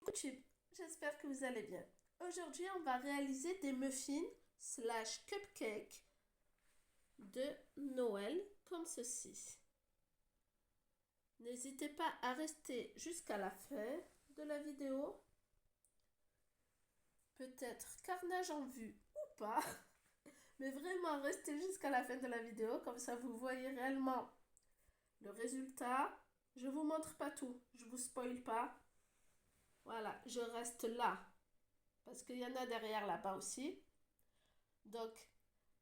YouTube, j'espère que vous allez bien. Aujourd'hui, on va réaliser des muffins slash cupcakes de Noël comme ceci. N'hésitez pas à rester jusqu'à la fin de la vidéo. Peut-être carnage en vue ou pas, mais vraiment restez jusqu'à la fin de la vidéo, comme ça vous voyez réellement le résultat. Je vous montre pas tout, je vous spoil pas. Voilà, je reste là parce qu'il y en a derrière là-bas aussi. Donc,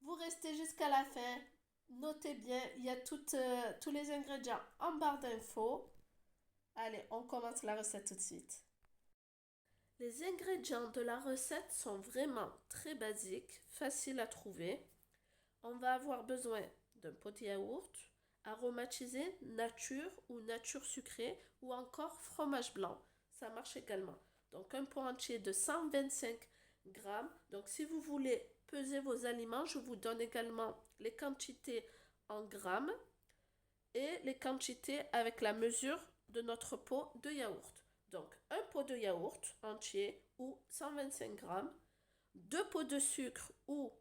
vous restez jusqu'à la fin. Notez bien, il y a tous les ingrédients en barre d'infos. Allez, on commence la recette tout de suite. Les ingrédients de la recette sont vraiment très basiques, faciles à trouver. On va avoir besoin d'un pot de yaourt, aromatisé, nature ou nature sucrée ou encore fromage blanc. Ça marche également. Donc un pot entier de 125 grammes. Donc si vous voulez peser vos aliments, je vous donne également les quantités en grammes et les quantités avec la mesure de notre pot de yaourt. Donc un pot de yaourt entier ou 125 grammes, deux pots de sucre ou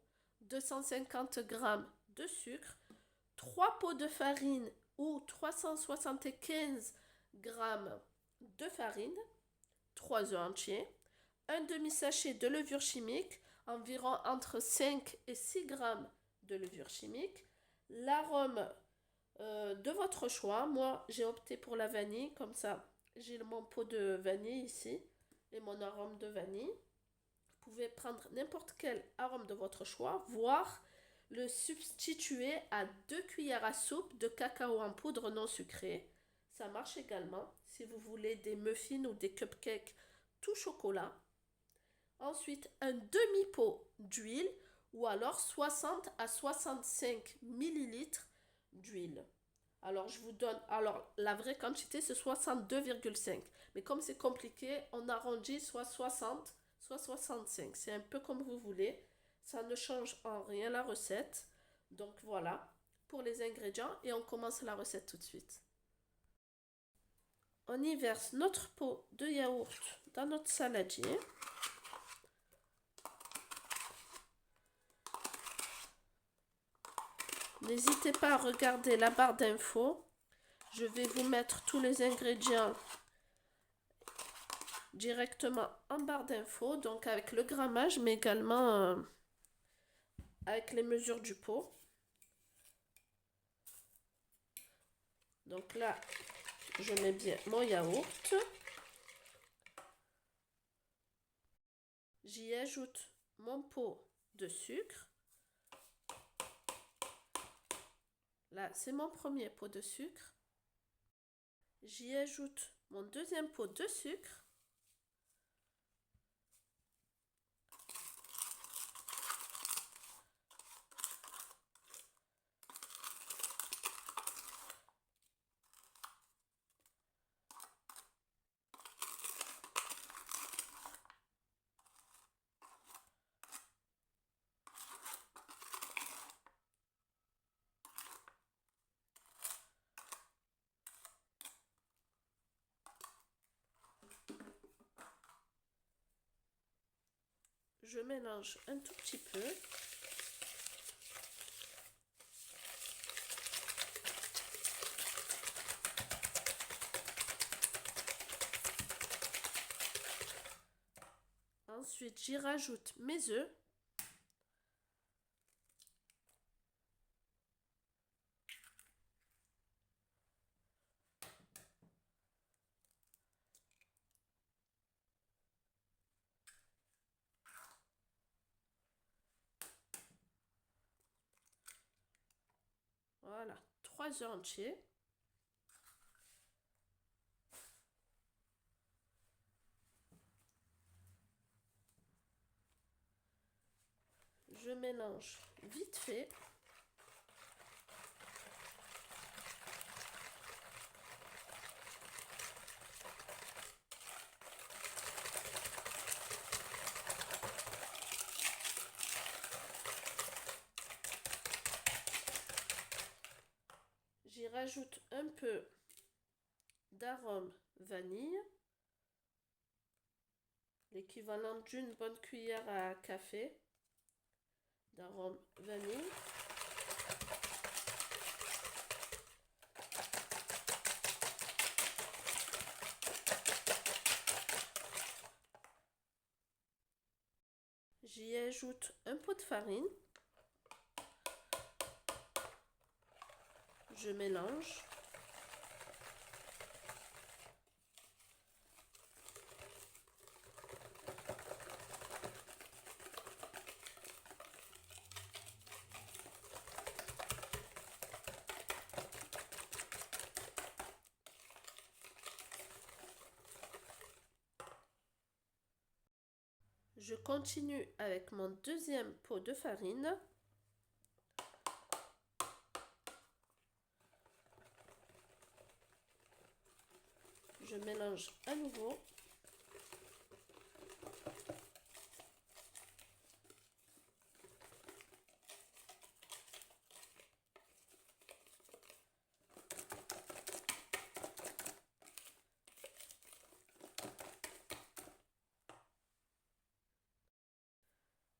250 grammes de sucre, 3 pots de farine ou 375 grammes de farine, 3 œufs entiers, un demi-sachet de levure chimique, environ entre 5 et 6 grammes de levure chimique, l'arôme de votre choix. Moi, j'ai opté pour la vanille, comme ça, j'ai mon pot de vanille ici et mon arôme de vanille. Vous pouvez prendre n'importe quel arôme de votre choix, voire le substituer à 2 cuillères à soupe de cacao en poudre non sucrée. Ça marche également si vous voulez des muffins ou des cupcakes tout chocolat. Ensuite, un demi-pot d'huile ou alors 60 à 65 millilitres d'huile. Alors, je vous donne, alors la vraie quantité c'est 62,5. Mais comme c'est compliqué, on arrondit soit 60, soit 65. C'est un peu comme vous voulez. Ça ne change en rien la recette. Donc voilà pour les ingrédients et on commence la recette tout de suite. On y verse notre pot de yaourt dans notre saladier. N'hésitez pas à regarder la barre d'infos. Je vais vous mettre tous les ingrédients directement en barre d'infos, donc avec le grammage, mais également avec les mesures du pot. Donc là, je mets bien mon yaourt. J'y ajoute mon pot de sucre. Là, c'est mon premier pot de sucre. J'y ajoute mon deuxième pot de sucre. Je mélange un tout petit peu. Ensuite, j'y rajoute mes œufs. Voilà, 3 œufs entiers. Je mélange vite fait. J'y rajoute un peu d'arôme vanille. l'équivalent d'une bonne cuillère à café d'arôme vanille. J'y ajoute un pot de farine. Je mélange. Je continue avec mon deuxième pot de farine. Je mélange à nouveau.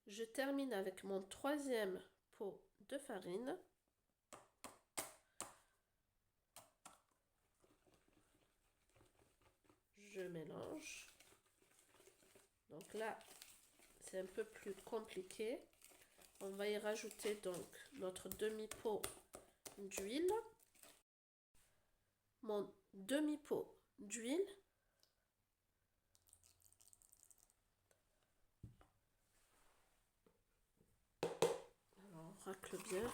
Je termine avec mon troisième pot de farine. Je mélange. Donc là, c'est un peu plus compliqué. On va y rajouter donc notre demi-pot d'huile. Mon demi-pot d'huile. Alors, on racle bien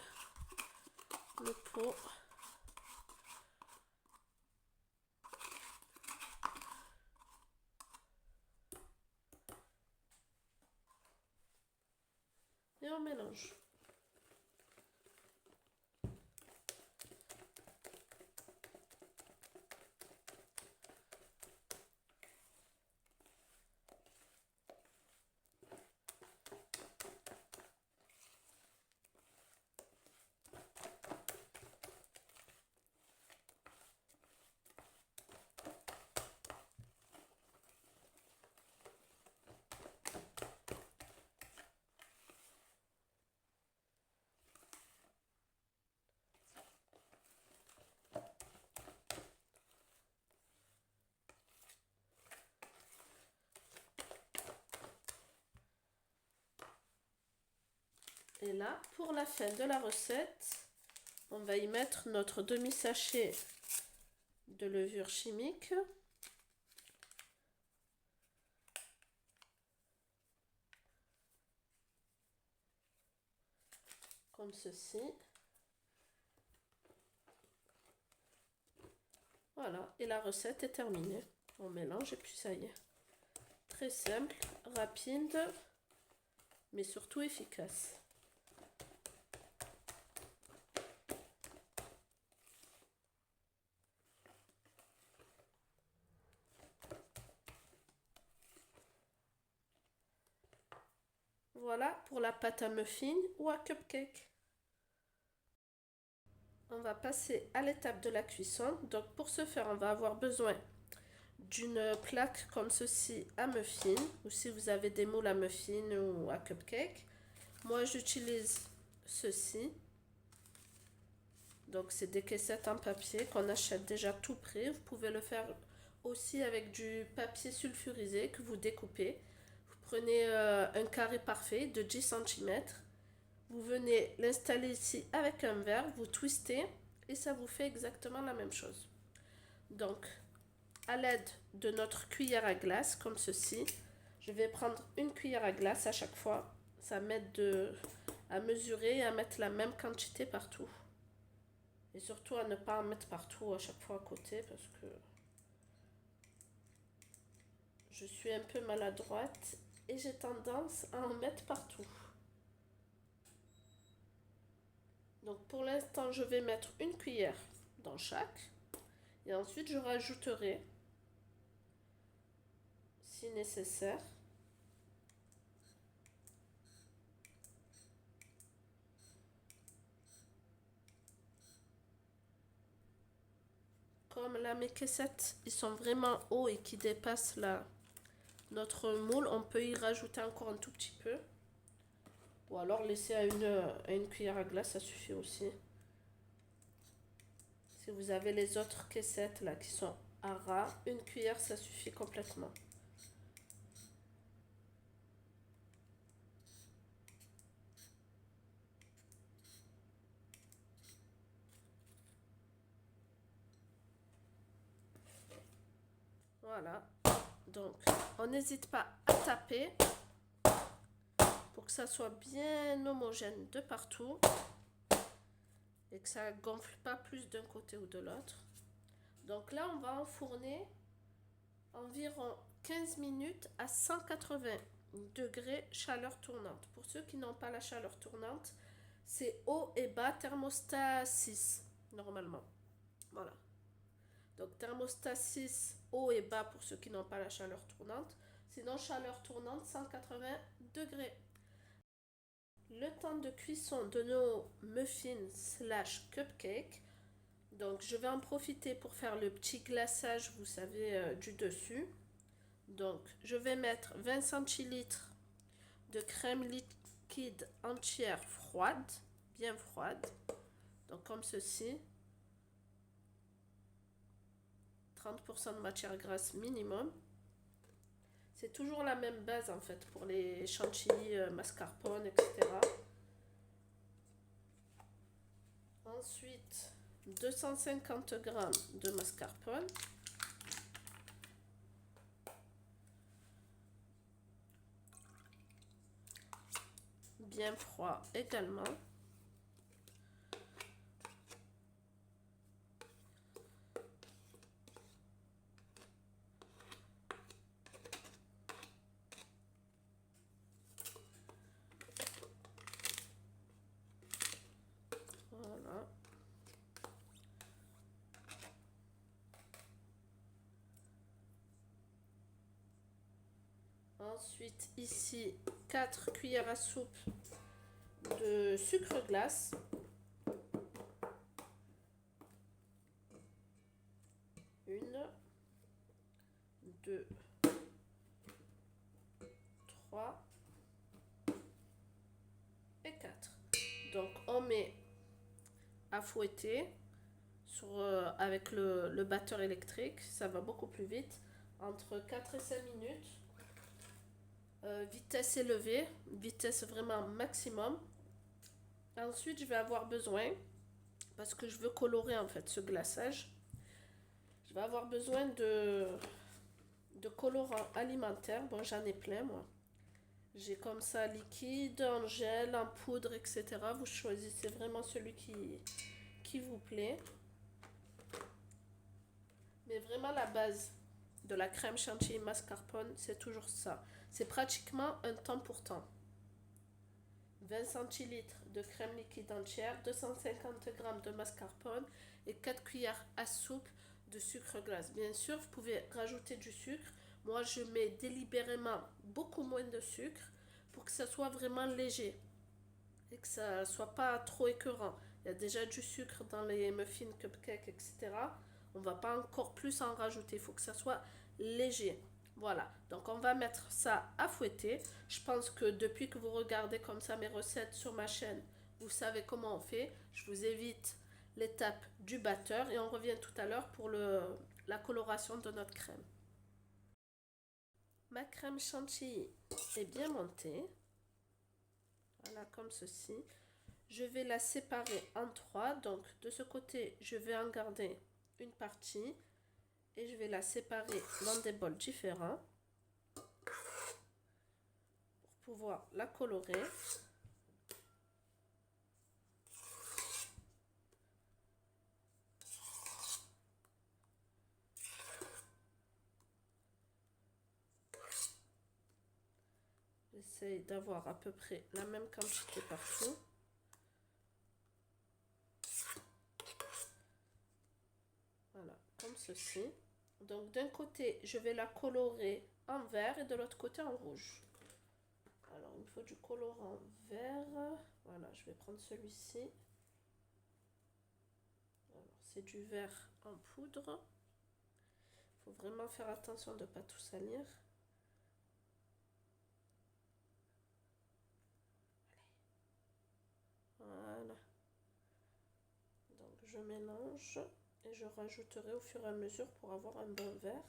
le pot. Et on mélange. Et là, pour la fin de la recette, on va y mettre notre demi-sachet de levure chimique. Comme ceci. Voilà, et la recette est terminée. On mélange et puis ça y est. Très simple, rapide, mais surtout efficace. Voilà pour la pâte à muffin ou à cupcake. On va passer à l'étape de la cuisson. Donc pour ce faire, on va avoir besoin d'une plaque comme ceci à muffin, ou si vous avez des moules à muffin ou à cupcake. Moi j'utilise ceci. Donc c'est des caissettes en papier qu'on achète déjà tout prêt. Vous pouvez le faire aussi avec du papier sulfurisé que vous découpez. Vous prenez un carré parfait de 10 cm. Vous venez l'installer ici avec un verre, vous twistez et ça vous fait exactement la même chose. Donc à l'aide de notre cuillère à glace comme ceci, je vais prendre une cuillère à glace à chaque fois. Ça m'aide à mesurer et à mettre la même quantité partout. Et surtout à ne pas en mettre partout à chaque fois à côté parce que je suis un peu maladroite et j'ai tendance à en mettre partout. Donc pour l'instant, je vais mettre une cuillère dans chaque. Et ensuite, je rajouterai, si nécessaire, comme là mes caissettes, ils sont vraiment hauts et qui dépassent la notre moule, on peut y rajouter encore un tout petit peu. Ou alors laisser à une cuillère à glace, ça suffit aussi. Si vous avez les autres caissettes là qui sont à ras, une cuillère ça suffit complètement. Voilà. Donc, on n'hésite pas à taper pour que ça soit bien homogène de partout et que ça gonfle pas plus d'un côté ou de l'autre. Donc là, on va enfourner environ 15 minutes à 180 degrés chaleur tournante. Pour ceux qui n'ont pas la chaleur tournante, c'est haut et bas, thermostat 6 normalement. Voilà. Donc thermostat 6 haut et bas pour ceux qui n'ont pas la chaleur tournante. Sinon, chaleur tournante 180 degrés. Le temps de cuisson de nos muffins slash cupcakes. Donc je vais en profiter pour faire le petit glaçage, vous savez, du dessus. Donc je vais mettre 20 centilitres de crème liquide entière froide, bien froide. Donc comme ceci. 30% de matière grasse minimum. C'est toujours la même base en fait pour les chantilly, mascarpone, etc. Ensuite, 250 g de mascarpone. Bien froid également. Voilà. Ensuite, ici, 4 cuillères à soupe de sucre glace. Une, 2, 3 et 4. Donc, on met à fouetter avec le batteur électrique. Ça va beaucoup plus vite. Entre 4 et 5 minutes. Vitesse élevée, vitesse vraiment maximum. Ensuite, je vais avoir besoin, parce que je veux colorer en fait ce glaçage, je vais avoir besoin de colorants alimentaires. Bon, j'en ai plein moi. J'ai comme ça liquide, en gel, en poudre, etc. Vous choisissez vraiment celui qui vous plaît. Mais vraiment la base de la crème chantilly mascarpone, c'est toujours ça. C'est pratiquement un temps pour temps. 20 centilitres de crème liquide entière, 250 g de mascarpone et 4 cuillères à soupe de sucre glace. Bien sûr, vous pouvez rajouter du sucre. Moi, je mets délibérément beaucoup moins de sucre pour que ça soit vraiment léger et que ça soit pas trop écœurant. Il y a déjà du sucre dans les muffins, cupcakes, etc. On va pas encore plus en rajouter. Il faut que ça soit léger. Voilà, donc on va mettre ça à fouetter. Je pense que depuis que vous regardez comme ça mes recettes sur ma chaîne, vous savez comment on fait. Je vous évite l'étape du batteur et on revient tout à l'heure pour la coloration de notre crème. Ma crème chantilly est bien montée. Voilà, comme ceci. Je vais la séparer en 3. Donc de ce côté, je vais en garder une partie. Et je vais la séparer dans des bols différents pour pouvoir la colorer. J'essaie d'avoir à peu près la même quantité partout. Voilà, comme ceci. Donc d'un côté, je vais la colorer en vert et de l'autre côté en rouge. Alors, il me faut du colorant vert. Voilà, je vais prendre celui-ci. C'est du vert en poudre. Il faut vraiment faire attention de ne pas tout salir. je mélange et je rajouterai au fur et à mesure pour avoir un bon vert.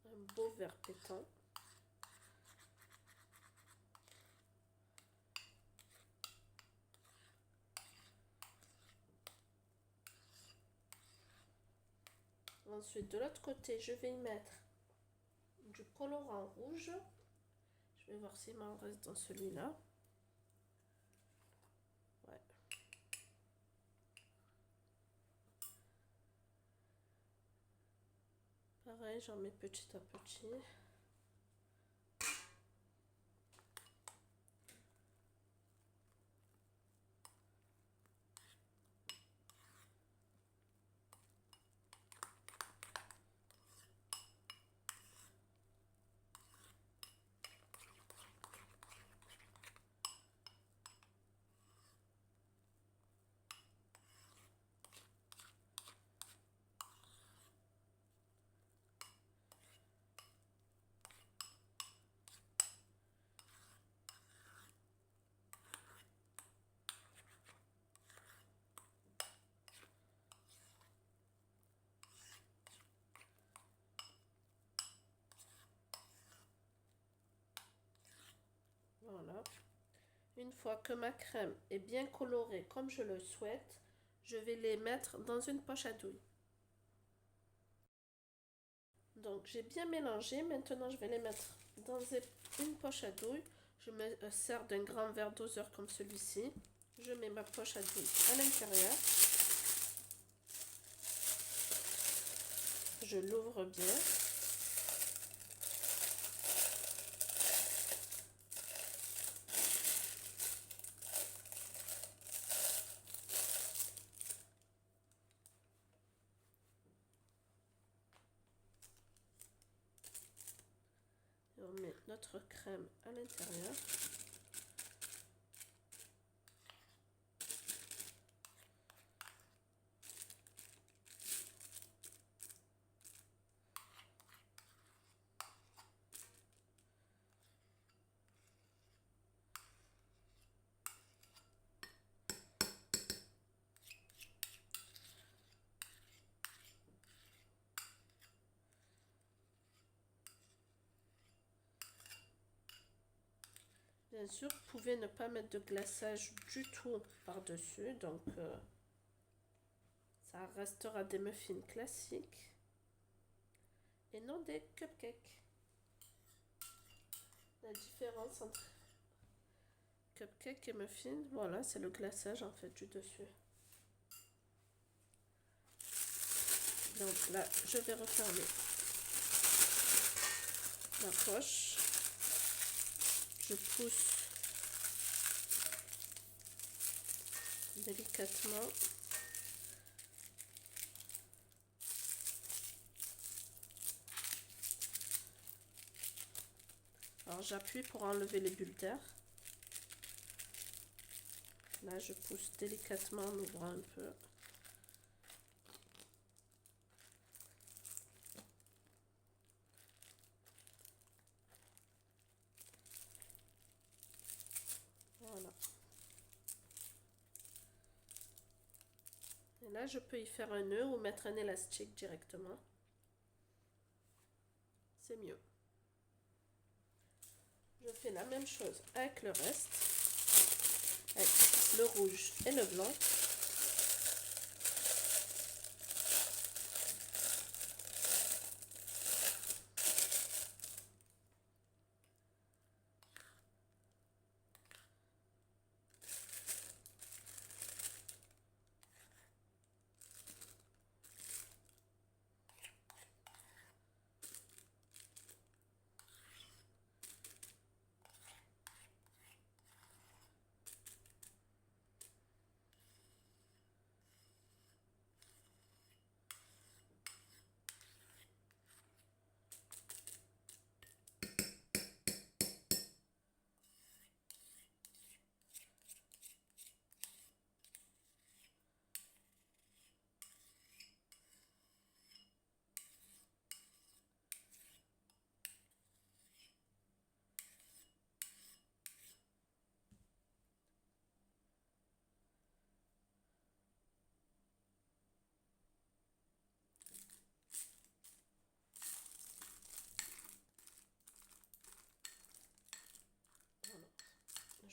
Un beau vert pétant. Ensuite, de l'autre côté, je vais y mettre du colorant rouge. Je vais voir s'il m'en reste dans celui-là. Ouais. Pareil, j'en mets petit à petit. Voilà. Une fois que ma crème est bien colorée comme je le souhaite, je vais les mettre dans une poche à douille. Donc j'ai bien mélangé, maintenant je vais les mettre dans une poche à douille. Je me sers d'un grand verre doseur comme celui-ci. Je mets ma poche à douille à l'intérieur. Je l'ouvre bien. Et on met notre crème à l'intérieur. Bien sûr, vous pouvez ne pas mettre de glaçage du tout par-dessus, donc ça restera des muffins classiques et non des cupcakes. La différence entre cupcake et muffin, voilà, c'est le glaçage en fait du dessus. Donc là, je vais refermer la poche. Je pousse délicatement. Alors j'appuie pour enlever les bulles d'air. Là, je pousse délicatement en ouvrant un peu. Voilà. Et là, je peux y faire un nœud ou mettre un élastique directement. C'est mieux. Je fais la même chose avec le reste, avec le rouge et le blanc.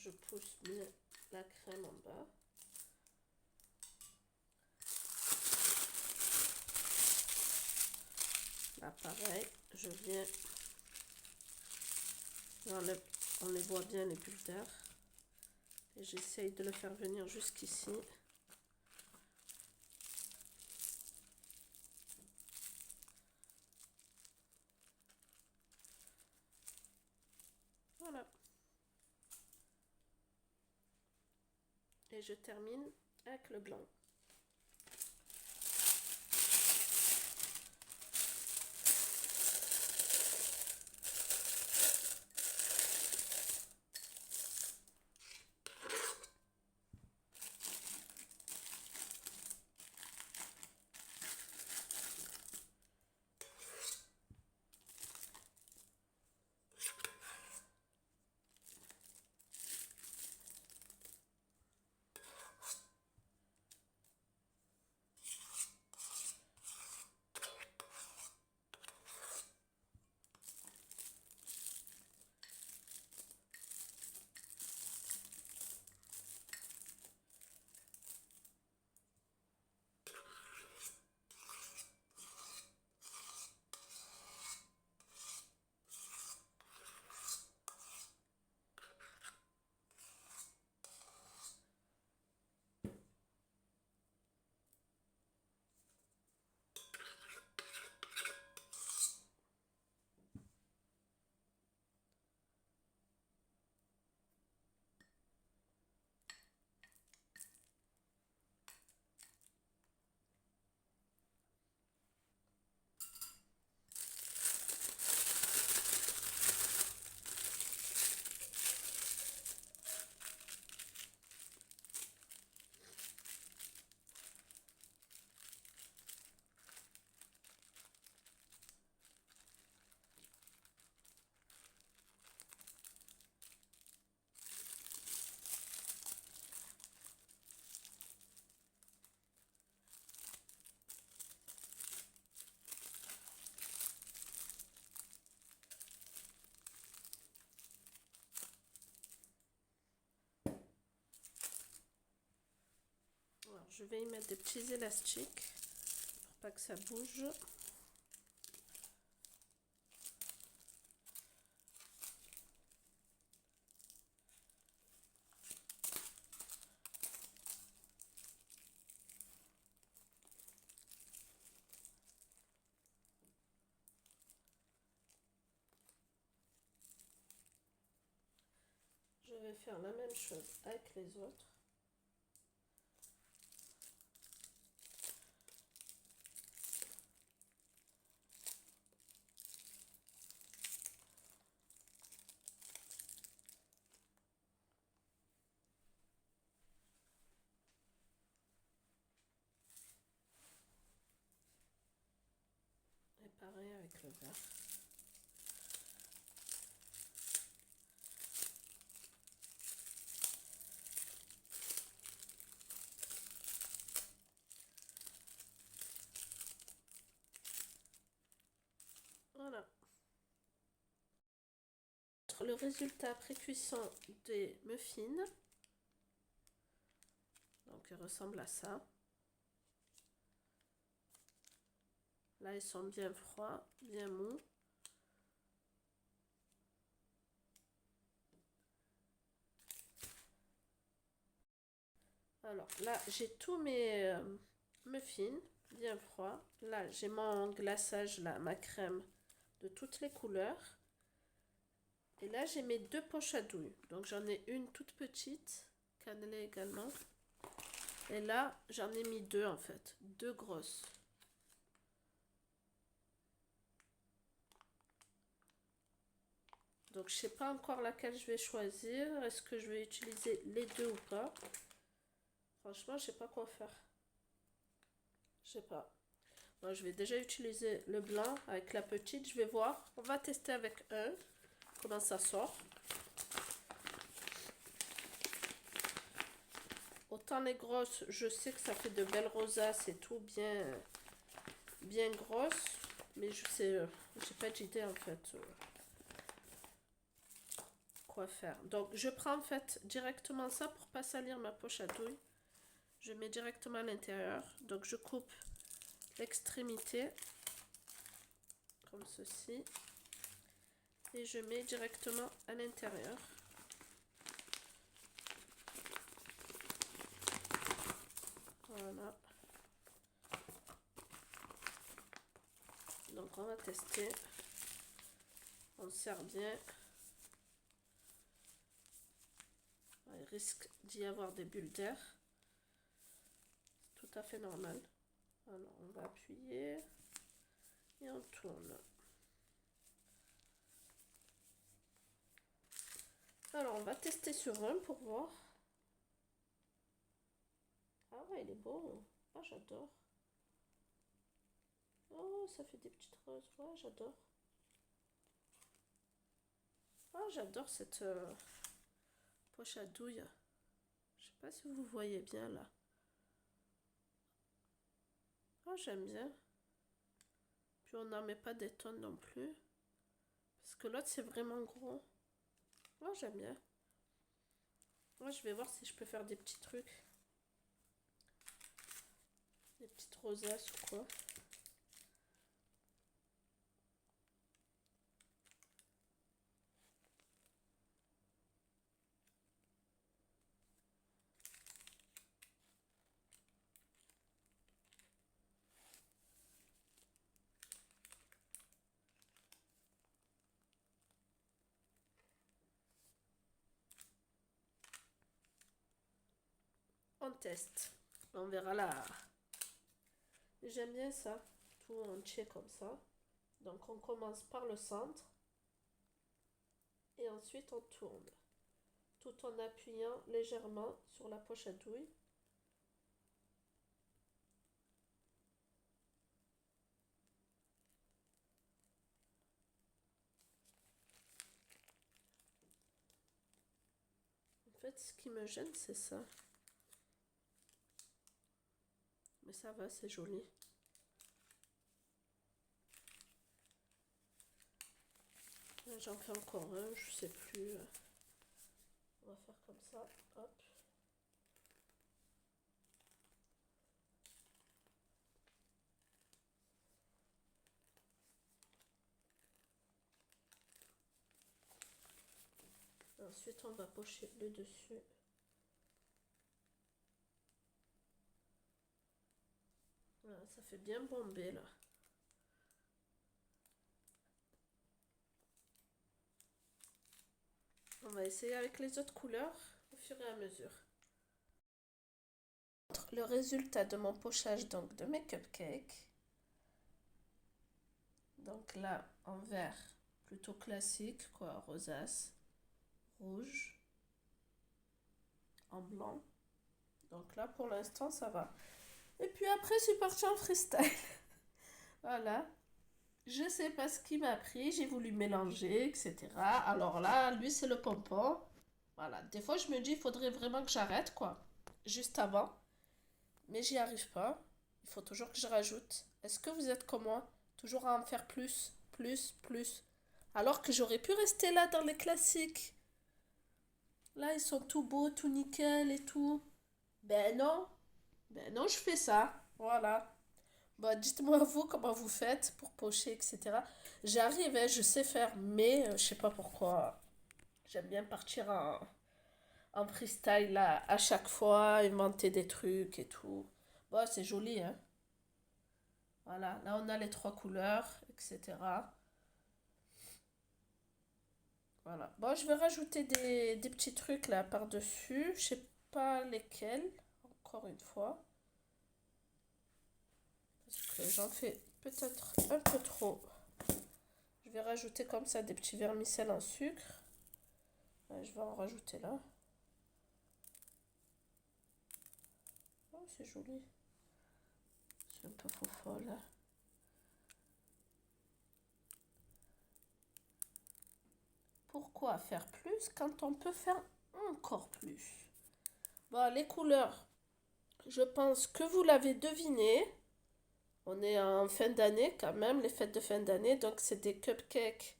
je pousse bien la crème en bas. Là, pareil, je viens, on les voit bien les bulles d'air. Et j'essaye de le faire venir jusqu'ici. Voilà. Et je termine avec le blanc. Alors, je vais y mettre des petits élastiques pour pas que ça bouge. Je vais faire la même chose avec les autres. Et pareil avec le vert. Voilà. Le résultat pré-cuisson des muffins. Donc, il ressemble à ça. Là, ils sont bien froids, bien mous. Alors là, j'ai tous mes muffins bien froids. Là, j'ai mon glaçage, là, ma crème de toutes les couleurs. Et là, j'ai mes deux poches à douille. Donc, j'en ai une toute petite, cannelée également. Et là, j'en ai mis deux en fait, deux grosses. Donc, je sais pas encore laquelle je vais choisir. Est-ce que je vais utiliser les deux ou pas? Franchement, je sais pas quoi faire. Je sais pas. Moi, je vais déjà utiliser le blanc avec la petite. Je vais voir. On va tester avec un. Comment ça sort. Autant les grosses, je sais que ça fait de belles rosaces et tout, bien grosses. Mais je sais, j'ai pas d'idée en fait. quoi faire. Donc, je prends en fait directement ça pour pas salir ma poche à douille. Je mets directement à l'intérieur. Donc, je coupe l'extrémité comme ceci. Et je mets directement à l'intérieur. Voilà. Donc, on va tester. On serre bien. Il risque d'y avoir des bulles d'air. C'est tout à fait normal. Alors, on va appuyer et on tourne. Alors, on va tester sur un pour voir. Ah ouais, il est beau. Ah, j'adore. Oh, ça fait des petites roses. Ouais, j'adore. Ah, j'adore cette poche à douille. Je sais pas si vous voyez bien là. Ah, j'aime bien. Puis on n'en met pas des tonnes non plus. Parce que l'autre, c'est vraiment gros. Moi, j'aime bien. Moi, je vais voir si je peux faire des petits trucs. Des petites rosaces ou quoi. On teste. On verra là. J'aime bien ça. Tout entier comme ça. Donc, on commence par le centre. Et ensuite, on tourne. Tout en appuyant légèrement sur la poche à douille. En fait, ce qui me gêne, c'est ça. Mais ça va, c'est joli. J'en fais encore un, je sais plus. On va faire comme ça. Hop. Ensuite, on va pocher le dessus. Voilà, ça fait bien bombé là. On va essayer avec les autres couleurs au fur et à mesure. Le résultat de mon pochage donc de mes cupcakes. Donc là, en vert, plutôt classique, quoi, rosace, rouge, en blanc. Donc là, pour l'instant, ça va. Et puis après, je suis partie en freestyle. Voilà. Je sais pas ce qui m'a pris, j'ai voulu mélanger, etc. Alors là, lui, c'est le pompon. Voilà. Des fois, je me dis, il faudrait vraiment que j'arrête, quoi. Juste avant. Mais j'y arrive pas. Il faut toujours que je rajoute. Est-ce que vous êtes comme moi? Toujours à en faire plus, plus, plus. Alors que j'aurais pu rester là dans les classiques. Là, ils sont tout beaux, tout nickel et tout. Ben non. Ben non, je fais ça. Voilà. Bon, dites-moi vous comment vous faites pour pocher, etc. J'arrive, hein, je sais faire, mais je sais pas pourquoi. J'aime bien partir en freestyle là, à chaque fois, inventer des trucs et tout. Bon, c'est joli, hein. Voilà, là on a les trois couleurs, etc. Voilà. Bon, je vais rajouter des petits trucs là par-dessus. Je sais pas lesquels, encore une fois. Parce que j'en fais peut-être un peu trop. Je vais rajouter comme ça des petits vermicelles en sucre. Ouais, je vais en rajouter là. Oh, c'est joli. C'est un peu faux folle. Pourquoi faire plus quand on peut faire encore plus? Bon, les couleurs, je pense que vous l'avez deviné. On est en fin d'année quand même, les fêtes de fin d'année. Donc, c'est des cupcakes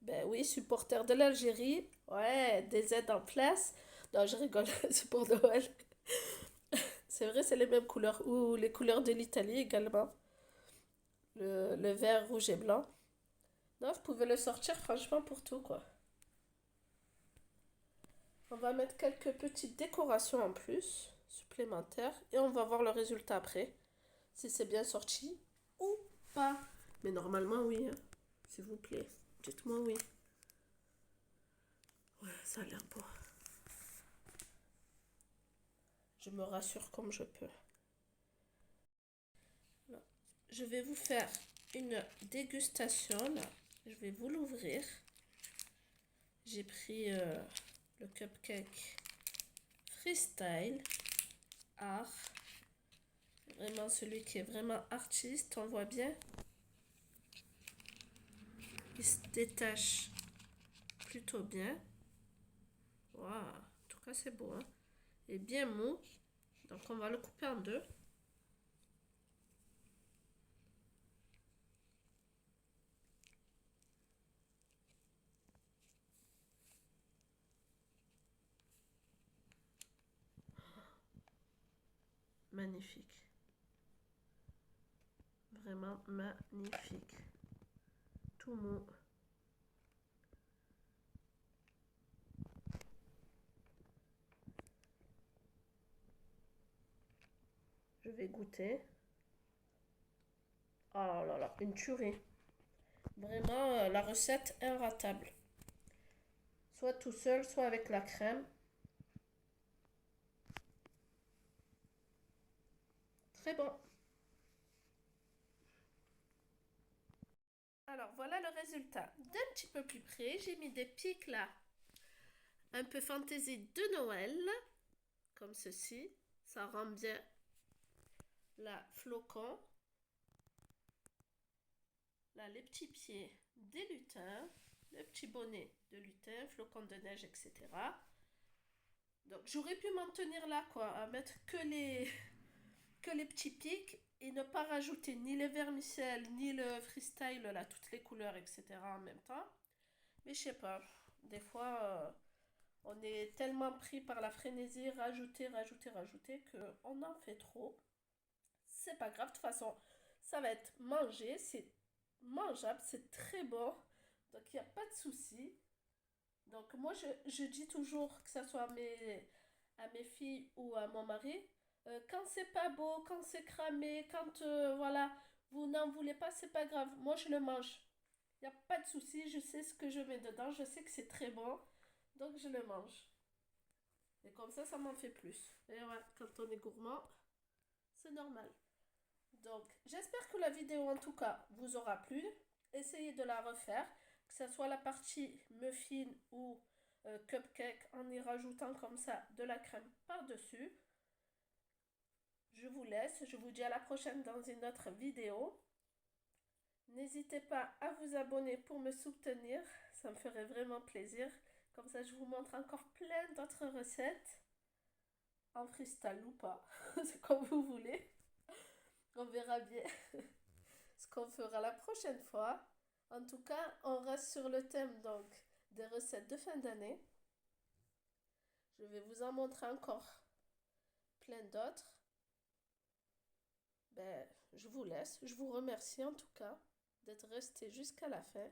Ben oui, supporter de l'Algérie. Ouais, des aides en place. Non, je rigole, c'est pour Noël. C'est vrai, c'est les mêmes couleurs. Ou les couleurs de l'Italie également. Le vert, rouge et blanc. Non, vous pouvez le sortir franchement pour tout, quoi. On va mettre quelques petites décorations en plus, supplémentaires. Et on va voir le résultat après. Si c'est bien sorti ou pas. Mais normalement, oui, hein. S'il vous plaît. Dites-moi oui. Ouais, ça a l'air beau. Je me rassure comme je peux. Là, je vais vous faire une dégustation. Là. Je vais vous l'ouvrir. J'ai pris le cupcake freestyle art. Vraiment celui qui est vraiment artiste, on voit bien. Il se détache plutôt bien. Waouh, en tout cas c'est beau, hein. Et bien mou. Donc on va le couper en deux. Magnifique. Vraiment magnifique. Tout mou. Je vais goûter. Oh là là, une tuerie. Vraiment, la recette inratable. Soit tout seul, soit avec la crème. Très bon. Alors voilà le résultat. D'un petit peu plus près, j'ai mis des pics là. Un peu fantaisie de Noël. Comme ceci. Ça rend bien la flocon. Là, les petits pieds des lutins. Le petit bonnet de lutin, flocon de neige, etc. Donc j'aurais pu m'en tenir là, quoi. À mettre que les petits pics et ne pas rajouter ni les vermicelles, ni le freestyle, là, toutes les couleurs, etc. en même temps. Mais je sais pas, des fois, on est tellement pris par la frénésie, rajouter, qu'on en fait trop. C'est pas grave, de toute façon, ça va être mangé, c'est mangeable, c'est très bon. Donc il n'y a pas de souci. Donc moi, je dis toujours, que ce soit à mes filles ou à mon mari, quand c'est pas beau, quand c'est cramé, quand voilà, vous n'en voulez pas, c'est pas grave. Moi, je le mange. Il n'y a pas de souci, je sais ce que je mets dedans, je sais que c'est très bon, donc je le mange. Et comme ça m'en fait plus. Et ouais, quand on est gourmand, c'est normal. Donc, j'espère que la vidéo, en tout cas, vous aura plu. Essayez de la refaire, que ce soit la partie muffin ou cupcake, en y rajoutant comme ça de la crème par-dessus. Je vous laisse, je vous dis à la prochaine dans une autre vidéo. N'hésitez pas à vous abonner pour me soutenir, ça me ferait vraiment plaisir. Comme ça, je vous montre encore plein d'autres recettes, en freestyle ou pas, c'est comme vous voulez. On verra bien ce qu'on fera la prochaine fois. En tout cas, on reste sur le thème donc des recettes de fin d'année. Je vais vous en montrer encore plein d'autres. Ben, je vous laisse. Je vous remercie en tout cas d'être resté jusqu'à la fin.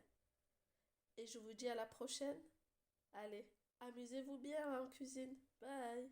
Et je vous dis à la prochaine. Allez, amusez-vous bien en cuisine. Bye.